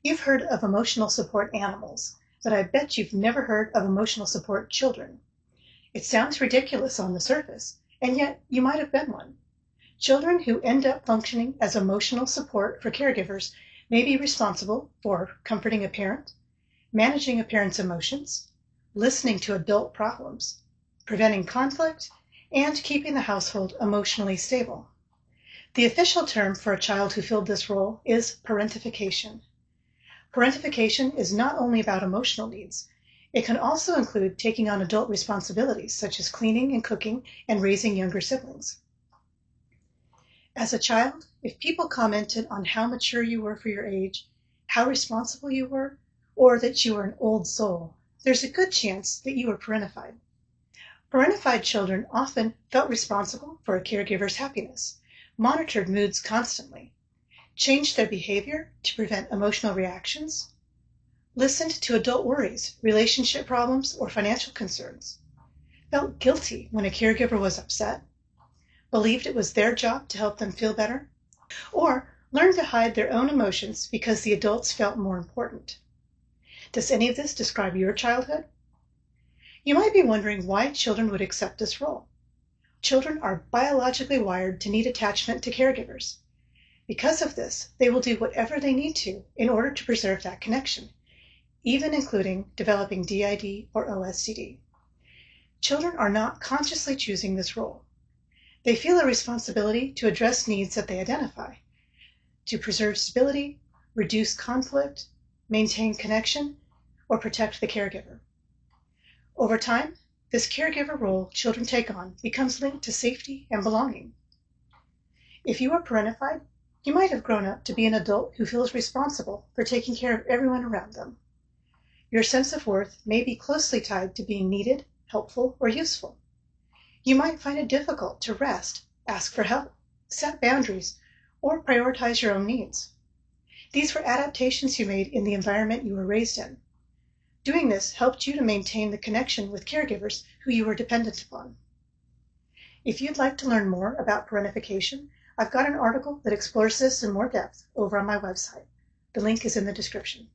You've heard of emotional support animals, but I bet you've never heard of emotional support children. It sounds ridiculous on the surface, and yet you might have been one. Children who end up functioning as emotional support for caregivers may be responsible for comforting a parent, managing a parent's emotions, listening to adult problems, preventing conflict, and keeping the household emotionally stable. The official term for a child who filled this role is parentification. Parentification is not only about emotional needs. It can also include taking on adult responsibilities such as cleaning and cooking and raising younger siblings. As a child, if people commented on how mature you were for your age, how responsible you were, or that you were an old soul, there's a good chance that you were parentified. Parentified children often felt responsible for a caregiver's happiness, monitored moods constantly, changed their behavior to prevent emotional reactions, listened to adult worries, relationship problems, or financial concerns, felt guilty when a caregiver was upset, believed it was their job to help them feel better, or learned to hide their own emotions because the adults felt more important. Does any of this describe your childhood? You might be wondering why children would accept this role. Children are biologically wired to need attachment to caregivers. Because of this, they will do whatever they need to in order to preserve that connection, even including developing DID or OSDD. Children are not consciously choosing this role. They feel a responsibility to address needs that they identify, to preserve stability, reduce conflict, maintain connection, or protect the caregiver. Over time, this caregiver role children take on becomes linked to safety and belonging. If you are parentified, you might have grown up to be an adult who feels responsible for taking care of everyone around them. Your sense of worth may be closely tied to being needed, helpful, or useful. You might find it difficult to rest, ask for help, set boundaries, or prioritize your own needs. These were adaptations you made in the environment you were raised in. Doing this helped you to maintain the connection with caregivers who you were dependent upon. If you'd like to learn more about parentification, I've got an article that explores this in more depth over on my website. The link is in the description.